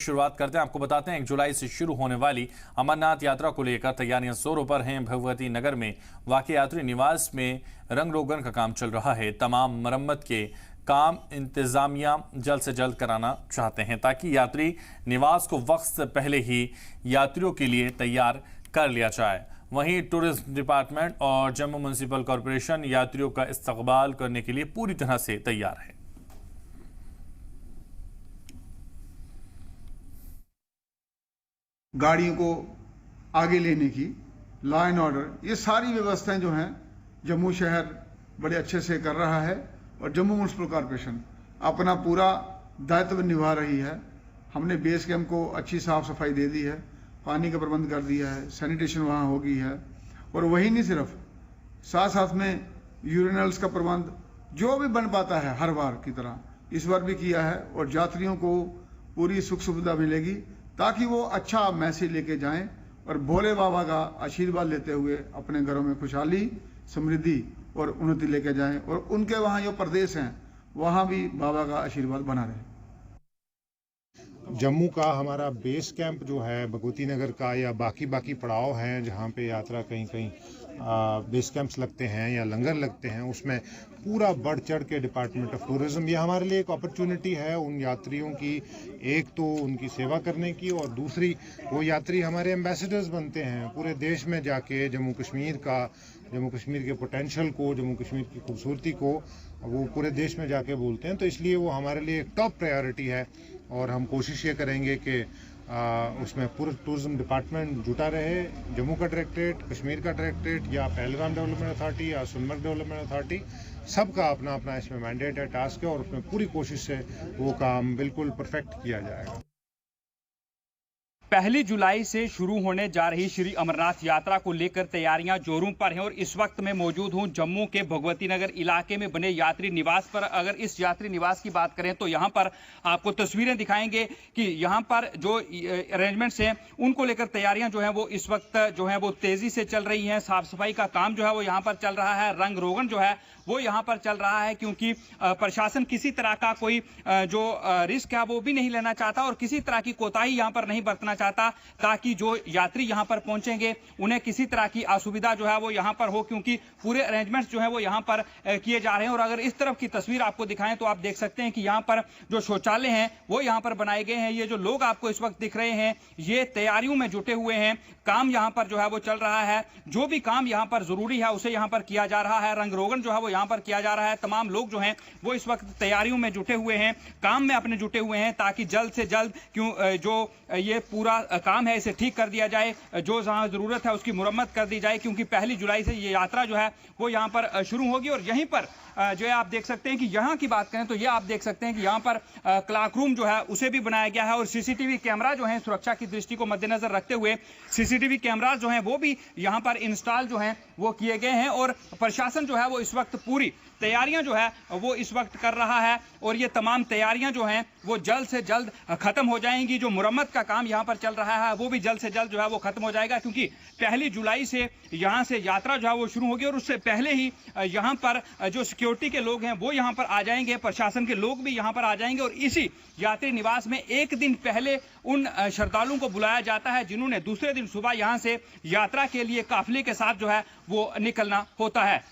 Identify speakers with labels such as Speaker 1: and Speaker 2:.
Speaker 1: शुरुआत करते हैं। आपको बताते हैं 1 जुलाई से शुरू होने वाली अमरनाथ यात्रा को लेकर तैयारियां जोरों पर हैं। भगवती नगर में वाकई यात्री निवास में रंग रोगन का काम चल रहा है। तमाम मरम्मत के काम इंतजामिया जल्द से जल्द कराना चाहते हैं ताकि यात्री निवास को वक्त से पहले ही यात्रियों के लिए तैयार कर लिया जाए। वहीं टूरिज्म डिपार्टमेंट और जम्मू म्युनिसिपल कॉरपोरेशन यात्रियों का इस्तकबाल करने के लिए पूरी तरह से तैयार है।
Speaker 2: गाड़ियों को आगे लेने की, लॉ एंड ऑर्डर, ये सारी व्यवस्थाएं जो हैं जम्मू शहर बड़े अच्छे से कर रहा है और जम्मू म्युनिसिपल कॉरपोरेशन अपना पूरा दायित्व निभा रही है। हमने बेस कैंप को अच्छी साफ सफाई दे दी है, पानी का प्रबंध कर दिया है, सैनिटेशन वहाँ हो गई है और वही नहीं सिर्फ साथ साथ में यूरिनल्स का प्रबंध जो भी बन पाता है हर बार की तरह इस बार भी किया है और यात्रियों को पूरी सुख सुविधा मिलेगी ताकि वो अच्छा मैसेज लेके जाएं और भोले बाबा का आशीर्वाद लेते हुए अपने घरों में खुशहाली, समृद्धि और उन्नति लेके जाएं और उनके वहाँ जो प्रदेश हैं वहाँ भी बाबा का आशीर्वाद बना रहे।
Speaker 3: जम्मू का हमारा बेस कैंप जो है भगवती नगर का या बाकी पड़ाव हैं जहाँ पे यात्रा कहीं कहीं बेस कैंप्स लगते हैं या लंगर लगते हैं, उसमें पूरा बढ़ चढ़ के डिपार्टमेंट ऑफ टूरिज्म, ये हमारे लिए एक अपॉर्चुनिटी है उन यात्रियों की, एक तो उनकी सेवा करने की और दूसरी वो यात्री हमारे एम्बेसडर्स बनते हैं पूरे देश में जाके जम्मू कश्मीर के पोटेंशियल को, जम्मू कश्मीर की खूबसूरती को वो पूरे देश में जाके बोलते हैं। तो इसलिए वो हमारे लिए एक टॉप प्रायोरिटी है और हम कोशिश ये करेंगे कि उसमें पूरा टूरिज्म डिपार्टमेंट जुटा रहे, जम्मू का डायरेक्टरेट, कश्मीर का डायरेक्टरेट या पहलगाम डेवलपमेंट अथॉरिटी या सोनमर्ग डेवलपमेंट अथॉरिटी, सबका अपना अपना इसमें मैंडेट है, टास्क है और उसमें पूरी कोशिश से वो काम बिल्कुल परफेक्ट किया जाएगा।
Speaker 4: 1 जुलाई से शुरू होने जा रही श्री अमरनाथ यात्रा को लेकर तैयारियां जोरों पर हैं और इस वक्त मैं मौजूद हूं जम्मू के भगवती नगर इलाके में बने यात्री निवास पर। अगर इस यात्री निवास की बात करें तो यहां पर आपको तस्वीरें दिखाएंगे कि यहां पर जो अरेंजमेंट्स हैं उनको लेकर तैयारियां जो है वो इस वक्त जो है वो तेजी से चल रही हैं। साफ सफाई का काम जो है वो यहां पर चल रहा है, रंग रोगन जो है वो यहां पर चल रहा है क्योंकि प्रशासन किसी तरह का कोई जो रिस्क है वो भी नहीं लेना चाहता और किसी तरह की कोताही यहां पर नहीं बरतना चाहता ताकि जो यात्री यहां पर पहुंचेंगे उन्हें किसी तरह की असुविधा जो है वो यहां पर हो, क्योंकि पूरे अरेंजमेंट्स जो है वो यहां पर किए जा रहे हैं। और अगर इस तरफ की तस्वीर आपको दिखाएं तो आप देख सकते हैं कि यहां पर जो शौचालय हैं वो यहां पर बनाए गए हैं। ये जो लोग आपको इस वक्त दिख रहे हैं ये तैयारियों में जुटे हुए हैं, काम यहां पर जो है वो चल रहा है, जो भी काम यहां पर जरूरी है उसे यहां पर किया जा रहा है, रंग रोगन जो है वो यहां पर किया जा रहा है। तमाम लोग जो हैं वो इस वक्त तैयारियों में जुटे हुए हैं, काम में अपने जुटे हुए हैं ताकि जल्द से जल्द जो ये पूरा काम है इसे ठीक कर दिया जाए, जो जहां जरूरत है उसकी मुरम्मत कर दी जाए, क्योंकि 1 जुलाई से ये यात्रा जो है वो यहां पर शुरू होगी। और यहीं पर जो है आप देख सकते हैं कि यहां की बात करें तो ये आप देख सकते हैं कि यहां पर क्लॉक रूम जो है उसे भी बनाया गया है और सीसीटीवी कैमरा जो है सुरक्षा की दृष्टि को मद्देनजर रखते हुए सीसीटीवी कैमरा जो है वो भी यहां पर इंस्टॉल जो है वो किए गए हैं और प्रशासन जो है वो इस वक्त पूरी तैयारियां जो है वो इस वक्त कर रहा है और ये तमाम तैयारियां जो हैं वो जल्द से जल्द खत्म हो जाएंगी। जो मुरम्मत का काम यहां पर चल रहा है वो भी जल्द से जल्द जो है वो खत्म हो जाएगा, क्योंकि 1 जुलाई से यहां से यात्रा जो है वो शुरू होगी और उससे पहले ही यहां पर जो सिक्योरिटी के लोग हैं वो यहां पर आ जाएंगे, प्रशासन के लोग भी यहां पर आ जाएंगे और इसी यात्री निवास में एक दिन पहले उन श्रद्धालुओं को बुलाया जाता है जिन्होंने दूसरे दिन सुबह यहां से यात्रा के लिए काफिले के साथ जो है वो निकलना होता है।